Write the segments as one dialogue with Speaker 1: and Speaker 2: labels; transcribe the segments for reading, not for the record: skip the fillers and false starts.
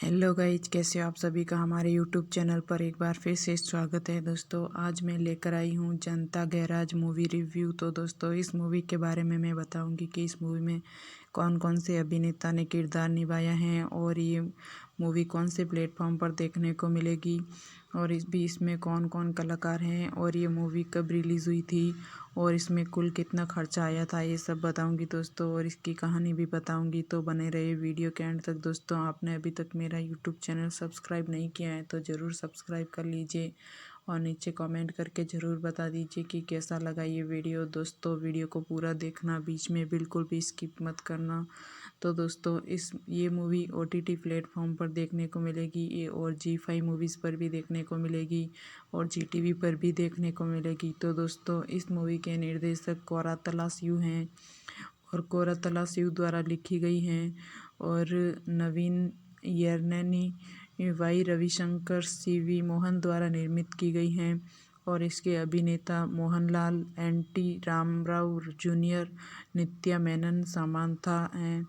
Speaker 1: Hello guys, कैसे हो आप सभी का हमारे यूट्यूब चैनल पर एक बार फिर से स्वागत है। दोस्तों आज मैं लेकर आई हूँ जनता गैराज मूवी रिव्यू। तो दोस्तों इस मूवी के बारे में मैं बताऊंगी कि इस मूवी में कौन कौन से अभिनेता ने किरदार निभाया है और ये मूवी कौन से प्लेटफॉर्म पर देखने को मिलेगी और इसमें कौन कौन कलाकार हैं और ये मूवी कब रिलीज़ हुई थी और इसमें कुल कितना खर्चा आया था, ये सब बताऊंगी दोस्तों। और इसकी कहानी भी बताऊंगी, तो बने रहिए वीडियो के एंड तक। दोस्तों आपने अभी तक मेरा यूट्यूब चैनल सब्सक्राइब नहीं किया है तो ज़रूर सब्सक्राइब कर लीजिए और नीचे कमेंट करके ज़रूर बता दीजिए कि कैसा लगा ये वीडियो। दोस्तों वीडियो को पूरा देखना, बीच में बिल्कुल भी स्किप मत करना। तो दोस्तों ये मूवी OTT प्लेटफॉर्म पर देखने को मिलेगी ये, और G5 मूवीज़ पर भी देखने को मिलेगी और GTV पर भी देखने को मिलेगी। तो दोस्तों इस मूवी के निर्देशक कोरातला शिव हैं और कोरातला शिव द्वारा लिखी गई हैं और नवीन यर्नेनी वाई रविशंकर CV मोहन द्वारा निर्मित की गई हैं। और इसके अभिनेता मोहनलाल, NT रामराव जूनियर, नित्या मेनन, समांथा हैं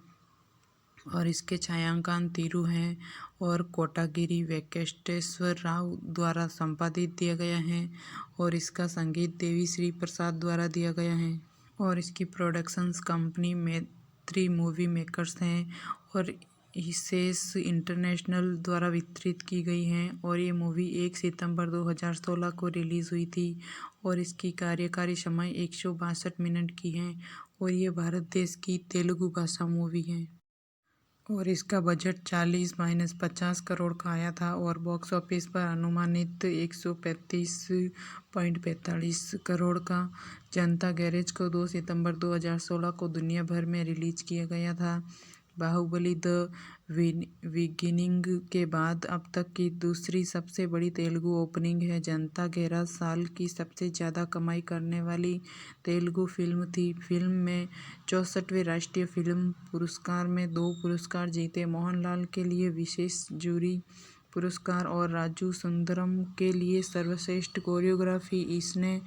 Speaker 1: और इसके छायांकन तिरु हैं और कोटागिरी वेंकटेश्वर राव द्वारा संपादित दिया गया है और इसका संगीत देवी श्री प्रसाद द्वारा दिया गया है और इसकी प्रोडक्शंस कंपनी मैत्री मूवी मेकर्स हैं और इसेस इंटरनेशनल द्वारा वितरित की गई हैं। और ये मूवी 1 सितंबर 2016 को रिलीज़ हुई थी और इसकी कार्यकारी समय 162 मिनट की है और ये भारत देश की तेलुगु भाषा मूवी है और इसका बजट 40-50 करोड़ का आया था और बॉक्स ऑफिस पर अनुमानित 135.45 करोड़ का। जनता गैरेज को 2 सितंबर 2016 को दुनिया भर में रिलीज किया गया था। बाहुबली द बिगिनिंग के बाद अब तक की दूसरी सबसे बड़ी तेलुगु ओपनिंग है। जनता गैराज साल की सबसे ज़्यादा कमाई करने वाली तेलुगु फिल्म थी। फिल्म में 64वें राष्ट्रीय फिल्म पुरस्कार में 2 पुरस्कार जीते। मोहनलाल के लिए विशेष जूरी पुरस्कार और राजू सुंदरम के लिए सर्वश्रेष्ठ कोरियोग्राफी। इसने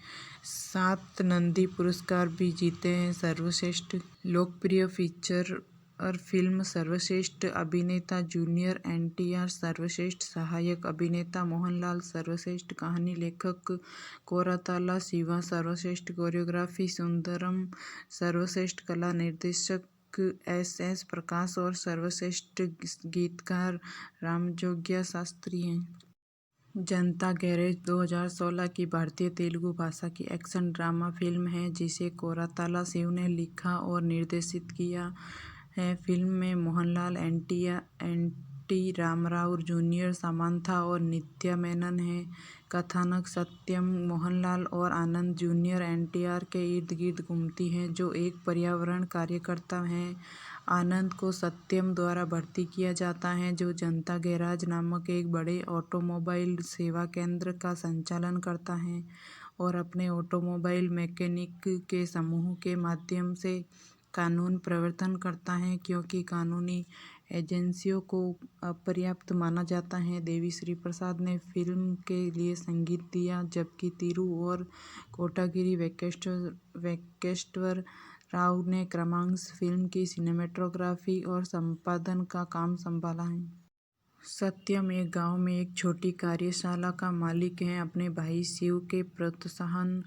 Speaker 1: 7 नंदी पुरस्कार भी जीते हैं। सर्वश्रेष्ठ लोकप्रिय फीचर और फिल्म, सर्वश्रेष्ठ अभिनेता जूनियर NTR, सर्वश्रेष्ठ सहायक अभिनेता मोहनलाल, सर्वश्रेष्ठ कहानी लेखक कोराताला शिवा, सर्वश्रेष्ठ कोरियोग्राफी सुंदरम, सर्वश्रेष्ठ कला निर्देशक SS प्रकाश और सर्वश्रेष्ठ गीतकार रामजोग्य शास्त्री हैं। जनता गैरेज 2016 की भारतीय तेलुगु भाषा की एक्शन ड्रामा फिल्म है जिसे कोराताला शिव ने लिखा और निर्देशित किया है। फिल्म में Mohanlal, NT Ramrao junior, Samantha और नित्या मेनन है। कथानक सत्यम मोहनलाल और आनंद जूनियर NTR के इर्द गिर्द घूमती हैं जो एक पर्यावरण कार्यकर्ता हैं। आनंद को सत्यम द्वारा भर्ती किया जाता है जो जनता गैराज नामक एक बड़े ऑटोमोबाइल सेवा केंद्र का संचालन करता है और अपने ऑटोमोबाइल मैकेनिक के समूह के माध्यम से कानून प्रवर्तन करता है क्योंकि कानूनी एजेंसियों को अपर्याप्त माना जाता है। देवी श्री प्रसाद ने फिल्म के लिए संगीत दिया जबकि तिरु और कोटागिरी वेंकटेश्वर राव ने क्रमशः फिल्म की सिनेमेटोग्राफी और संपादन का काम संभाला है। सत्यम एक गांव में एक छोटी कार्यशाला का मालिक है। अपने भाई शिव के प्रोत्साहन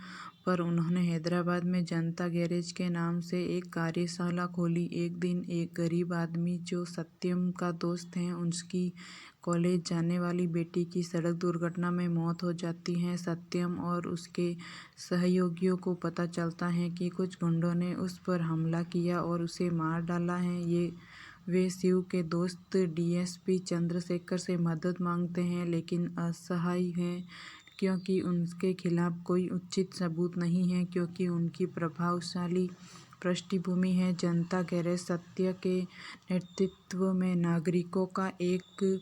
Speaker 1: पर उन्होंने हैदराबाद में जनता गैरेज के नाम से एक कार्यशाला खोली। एक दिन एक गरीब आदमी जो सत्यम का दोस्त है, उसकी कॉलेज जाने वाली बेटी की सड़क दुर्घटना में मौत हो जाती है। सत्यम और उसके सहयोगियों को पता चलता है कि कुछ गुंडों ने उस पर हमला किया और उसे मार डाला है। वे शिव के दोस्त DSP चंद्रशेखर से मदद मांगते हैं लेकिन असहाय हैं क्योंकि उनके खिलाफ कोई उचित सबूत नहीं है क्योंकि उनकी प्रभावशाली पृष्ठभूमि है। जनता गैरेज सत्य के नेतृत्व में नागरिकों का एक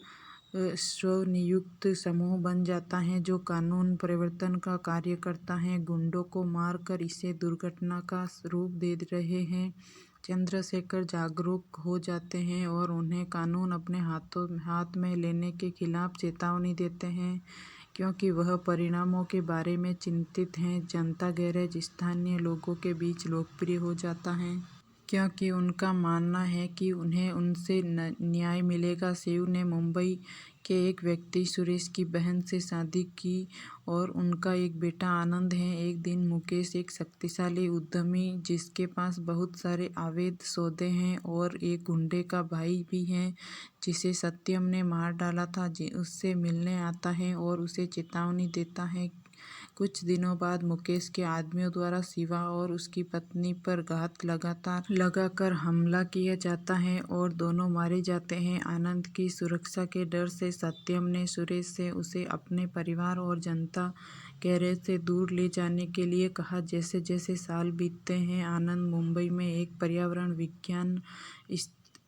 Speaker 1: स्वनियुक्त समूह बन जाता है जो कानून प्रवर्तन का कार्य करता है। गुंडों को मारकर इसे दुर्घटना का रूप दे रहे हैं। चंद्रशेखर जागरूक हो जाते हैं और उन्हें कानून अपने हाथ में लेने के खिलाफ चेतावनी देते हैं क्योंकि वह परिणामों के बारे में चिंतित हैं। जनता गैरेज स्थानीय लोगों के बीच लोकप्रिय हो जाता है। क्योंकि उनका मानना है कि उन्हें उनसे न्याय मिलेगा। शिव ने मुंबई के एक व्यक्ति सुरेश की बहन से शादी की और उनका एक बेटा आनंद है। एक दिन मुकेश एक शक्तिशाली उद्यमी जिसके पास बहुत सारे अवैध सौदे हैं और एक गुंडे का भाई भी है जिसे सत्यम ने मार डाला था, उससे मिलने आता है और उसे चेतावनी देता है। कुछ दिनों बाद मुकेश के आदमियों द्वारा शिवा और उसकी पत्नी पर घात लगाकर हमला किया जाता है और दोनों मारे जाते हैं। आनंद की सुरक्षा के डर से सत्यम ने सुरेश से उसे अपने परिवार और जनता गैरेज से दूर ले जाने के लिए कहा। जैसे जैसे साल बीतते हैं, आनंद मुंबई में एक पर्यावरण विज्ञान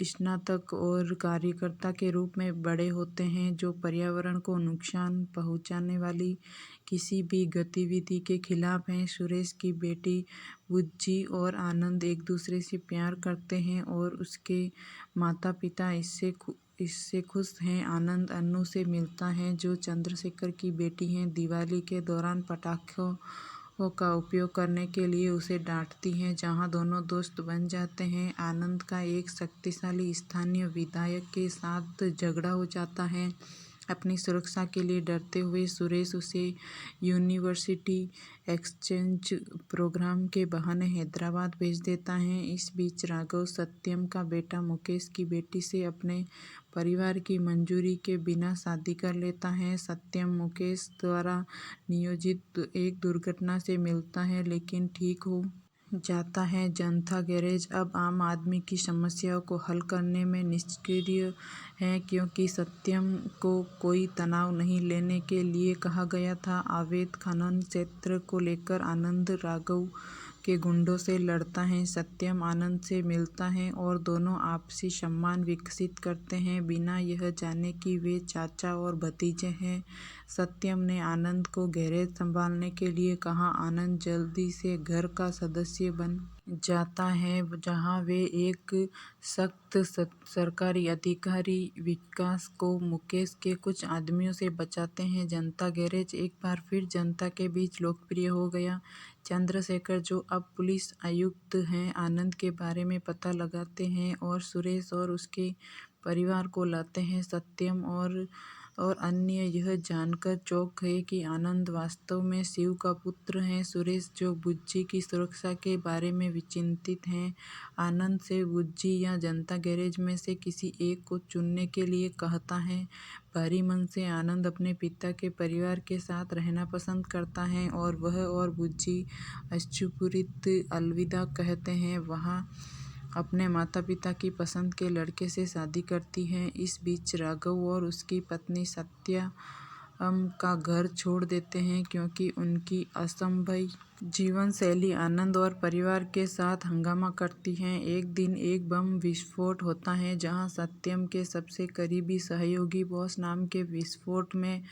Speaker 1: स्नातक और कार्यकर्ता के रूप में बड़े होते हैं जो पर्यावरण को नुकसान पहुंचाने वाली किसी भी गतिविधि के खिलाफ हैं। सुरेश की बेटी बुज्जी और आनंद एक दूसरे से प्यार करते हैं और उसके माता पिता इससे खुश हैं। आनंद अन्नू से मिलता है जो चंद्रशेखर की बेटी है। दिवाली के दौरान पटाखों का उपयोग करने के लिए उसे डांटती है, जहां दोनों दोस्त बन जाते हैं। आनंद का एक शक्तिशाली स्थानीय विधायक के साथ झगड़ा हो जाता है। अपनी सुरक्षा के लिए डरते हुए सुरेश उसे यूनिवर्सिटी एक्सचेंज प्रोग्राम के बहाने हैदराबाद भेज देता है। इस बीच राघव सत्यम का बेटा मुकेश की बेटी से अपने परिवार की मंजूरी के बिना शादी कर लेता है। सत्यम मुकेश द्वारा नियोजित एक दुर्घटना से मिलता है लेकिन ठीक हो जाता है। जनता गैरेज अब आम आदमी की समस्याओं को हल करने में निष्क्रिय है क्योंकि सत्यम को कोई तनाव नहीं लेने के लिए कहा गया था। अवैध खनन क्षेत्र को लेकर आनंद राघव के गुंडों से लड़ता है। सत्यम आनंद से मिलता है और दोनों आपसी सम्मान विकसित करते हैं बिना यह जाने कि वे चाचा और भतीजे हैं। सत्यम ने आनंद को गैरेज संभालने के लिए कहा। आनंद जल्दी से घर का सदस्य बन जाता है जहां वे एक सख्त सरकारी अधिकारी विकास को मुकेश के कुछ आदमियों से बचाते हैं। जनता गैरेज एक बार फिर जनता के बीच लोकप्रिय हो गया। चंद्रशेखर जो अब पुलिस आयुक्त हैं आनंद के बारे में पता लगाते हैं और सुरेश और उसके परिवार को लाते हैं। सत्यम और अन्य यह जानकर चौंक गए कि आनंद वास्तव में शिव का पुत्र है। सुरेश जो बुज्जी की सुरक्षा के बारे में चिंतित हैं, आनंद से बुज्जी या जनता गैरेज में से किसी एक को चुनने के लिए कहता है। भारी मन से आनंद अपने पिता के परिवार के साथ रहना पसंद करता है और वह और बुज्जी अश्रुपूरित अलविदा कहते हैं। वह अपने माता पिता की पसंद के लड़के से शादी करती है। इस बीच राघव और उसकी पत्नी सत्या का घर छोड़ देते हैं क्योंकि उनकी असंभव जीवन शैली आनंद और परिवार के साथ हंगामा करती है। एक दिन एक बम विस्फोट होता है जहां सत्यम के सबसे करीबी सहयोगी बॉस नाम के विस्फोट में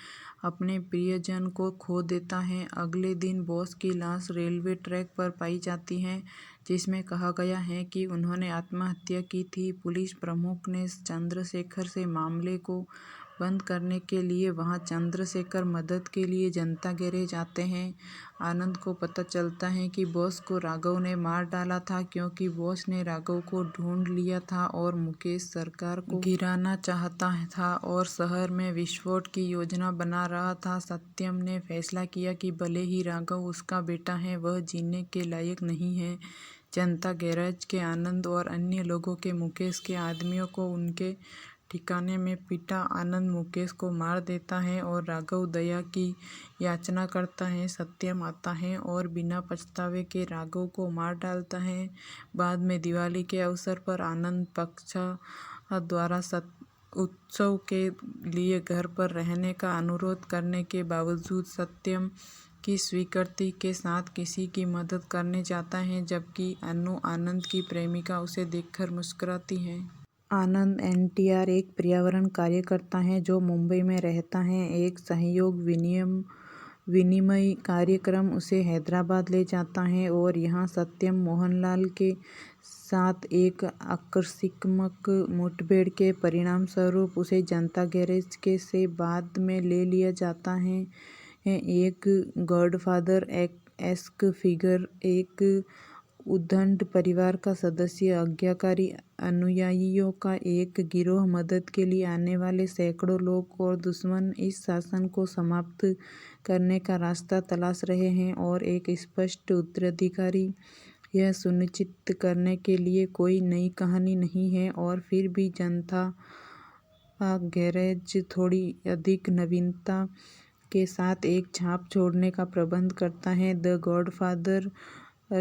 Speaker 1: अपने प्रियजन को खो देता है। अगले दिन बॉस की लाश रेलवे ट्रैक पर पाई जाती है जिसमें कहा गया है कि उन्होंने आत्महत्या की थी। पुलिस प्रमुख ने चंद्रशेखर से मामले को बंद करने के लिए वहां चंद्रशेखर मदद के लिए जनता गैरेज आते हैं। आनंद को पता चलता है कि बॉस को राघव ने मार डाला था क्योंकि बॉस ने राघव को ढूंढ लिया था और मुकेश सरकार को गिराना चाहता था और शहर में विस्फोट की योजना बना रहा था। सत्यम ने फैसला किया कि भले ही राघव उसका बेटा है, वह जीने के लायक नहीं है। जनता गैरेज के आनंद और अन्य लोगों के मुकेश के आदमियों को उनके ठिकाने में पीटा। आनंद मुकेश को मार देता है और राघव दया की याचना करता है। सत्यम आता है और बिना पछतावे के राघव को मार डालता है। बाद में दिवाली के अवसर पर आनंद पक्ष द्वारा उत्सव के लिए घर पर रहने का अनुरोध करने के बावजूद सत्यम की स्वीकृति के साथ किसी की मदद करने जाता है, जबकि अन्नू आनंद की प्रेमिका उसे देखकर मुस्कुराती है। आनंद एनटीआर एक पर्यावरण कार्यकर्ता है जो मुंबई में रहता है। एक सहयोग विनिमय कार्यक्रम उसे हैदराबाद ले जाता है और यहाँ सत्यम मोहनलाल के साथ एक आकस्मिक मुठभेड़ के परिणाम स्वरूप उसे जनता गैरेज के से बाद में ले लिया जाता है। एक गॉडफादर एस्क फिगर एक उद्दंड परिवार का सदस्य, आज्ञाकारी अनुयायियों का एक गिरोह, मदद के लिए आने वाले सैकड़ों लोग और दुश्मन इस शासन को समाप्त करने का रास्ता तलाश रहे हैं और एक स्पष्ट उत्तराधिकारी। यह सुनिश्चित करने के लिए कोई नई कहानी नहीं है और फिर भी जनता गैरेज थोड़ी अधिक नवीनता के साथ एक छाप छोड़ने का प्रबंध करता है। द गॉडफादर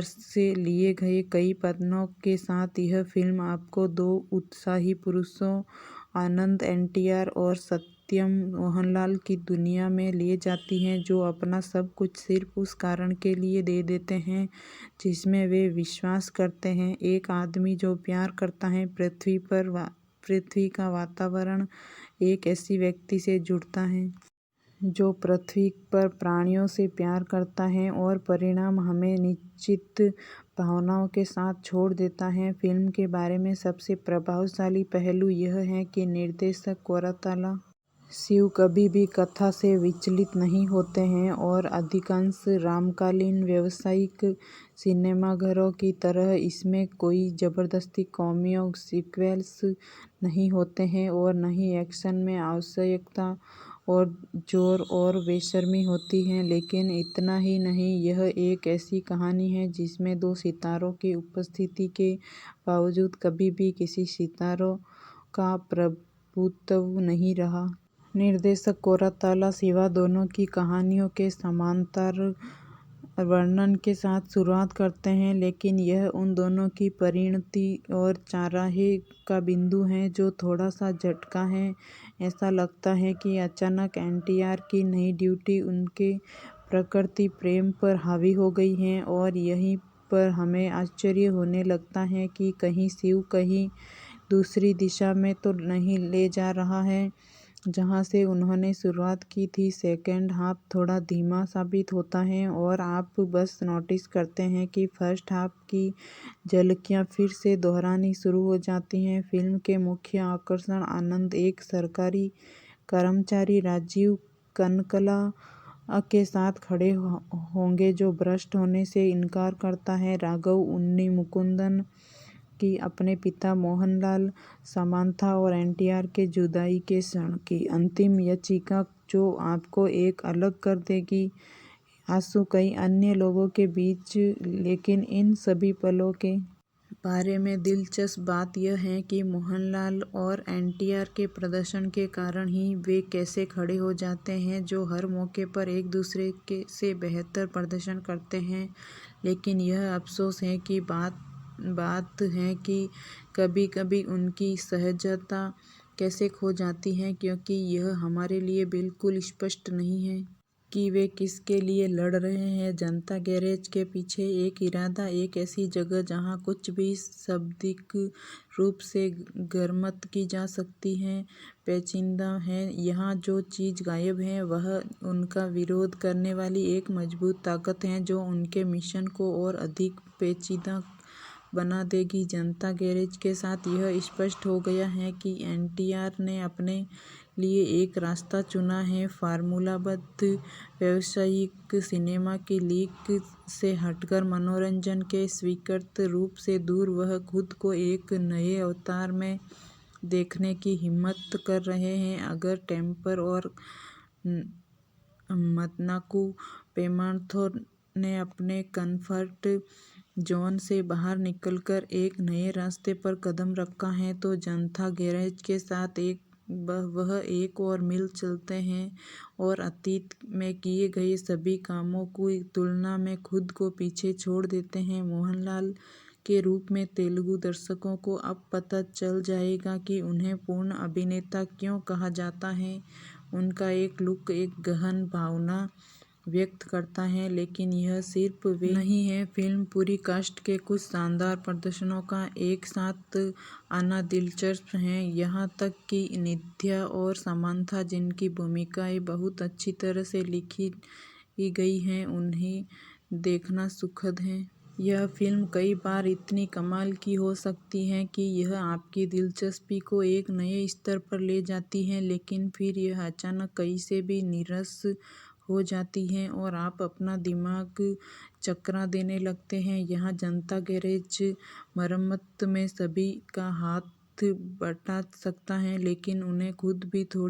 Speaker 1: से लिए गए कई पन्नों के साथ यह फिल्म आपको दो उत्साही पुरुषों, आनंद एनटीआर और सत्यम मोहनलाल की दुनिया में ले जाती है, जो अपना सब कुछ सिर्फ उस कारण के लिए दे देते हैं जिसमें वे विश्वास करते हैं। एक आदमी जो प्यार करता है, पृथ्वी का वातावरण, एक ऐसी व्यक्ति से जुड़ता है जो पृथ्वी पर प्राणियों से प्यार करता है और परिणाम हमें निश्चित भावनाओं के साथ छोड़ देता है। फिल्म के बारे में सबसे प्रभावशाली पहलू यह है कि निर्देशक कोरताला शिव कभी भी कथा से विचलित नहीं होते हैं और अधिकांश रामकालीन व्यावसायिक सिनेमाघरों की तरह इसमें कोई जबरदस्ती कॉमियों सीक्वेल्स नहीं होते हैं और न ही एक्शन में आवश्यकता और जोर और बेशर्मी होती है। लेकिन इतना ही नहीं, यह एक ऐसी कहानी है जिसमें दो सितारों की उपस्थिति के बावजूद कभी भी किसी सितारों का प्रभुत्व नहीं रहा। निर्देशक कोरताला शिवा दोनों की कहानियों के समानांतर वर्णन के साथ शुरुआत करते हैं, लेकिन यह उन दोनों की परिणति और चौराहे का बिंदु है जो थोड़ा सा झटका है। ऐसा लगता है कि अचानक एनटीआर की नई ड्यूटी उनके प्रकृति प्रेम पर हावी हो गई है और यहीं पर हमें आश्चर्य होने लगता है कि कहीं शिव कहीं दूसरी दिशा में तो नहीं ले जा रहा है जहां से उन्होंने शुरुआत की थी। सेकेंड हाफ थोड़ा धीमा साबित होता है और आप बस नोटिस करते हैं कि फर्स्ट हाफ की झलकियां फिर से दोहरानी शुरू हो जाती हैं। फिल्म के मुख्य आकर्षण आनंद, एक सरकारी कर्मचारी राजीव कनकला के साथ खड़े होंगे जो भ्रष्ट होने से इनकार करता है, राघव उन्नी मुकुंदन की अपने पिता मोहनलाल, समांथा और एनटीआर के जुदाई के क्षण की अंतिम याचिका जो आपको एक अलग कर देगी, आंसू कई अन्य लोगों के बीच। लेकिन इन सभी पलों के बारे में दिलचस्प बात यह है कि मोहनलाल और एनटीआर के प्रदर्शन के कारण ही वे कैसे खड़े हो जाते हैं, जो हर मौके पर एक दूसरे के से बेहतर प्रदर्शन करते हैं। लेकिन यह अफसोस है कि बात है कि कभी कभी उनकी सहजता कैसे खो जाती है, क्योंकि यह हमारे लिए बिल्कुल स्पष्ट नहीं है कि वे किसके लिए लड़ रहे हैं। जनता गैरेज के पीछे एक इरादा, एक ऐसी जगह जहां कुछ भी शाब्दिक रूप से गरमत की जा सकती है, पेचीदा है। यहाँ जो चीज़ गायब है वह उनका विरोध करने वाली एक मजबूत ताकत है जो उनके मिशन को और अधिक पेचीदा बना देगी। जनता गैरेज के साथ यह स्पष्ट हो गया है कि एनटीआर ने अपने लिए एक रास्ता चुना है, फार्मूलाबद्ध व्यावसायिक सिनेमा की लीक से हटकर मनोरंजन के स्वीकृत रूप से दूर। वह खुद को एक नए अवतार में देखने की हिम्मत कर रहे हैं। अगर टेम्पर और मतनाकू पेमार्थो ने अपने कंफर्ट जोन से बाहर निकलकर एक नए रास्ते पर कदम रखा है, तो जनता गैरेज के साथ वह एक और मील चलते हैं और अतीत में किए गए सभी कामों की तुलना में खुद को पीछे छोड़ देते हैं। मोहनलाल के रूप में तेलुगु दर्शकों को अब पता चल जाएगा कि उन्हें पूर्ण अभिनेता क्यों कहा जाता है। उनका एक लुक एक गहन भावना व्यक्त करता है, लेकिन यह सिर्फ वे नहीं है। फिल्म पूरी कास्ट के कुछ शानदार प्रदर्शनों का एक साथ आना दिलचस्प है, यहाँ तक कि निध्या और समांथा, जिनकी भूमिकाएं बहुत अच्छी तरह से लिखी गई हैं, उन्हें देखना सुखद है। यह फिल्म कई बार इतनी कमाल की हो सकती है कि यह आपकी दिलचस्पी को एक नए स्तर पर ले जाती है, लेकिन फिर यह अचानक कहीं से भी नीरस हो जाती हैं और आप अपना दिमाग चकरा देने लगते हैं। यहाँ जनता गैरेज मरम्मत में सभी का हाथ बटा सकता है, लेकिन उन्हें खुद भी थोड़ी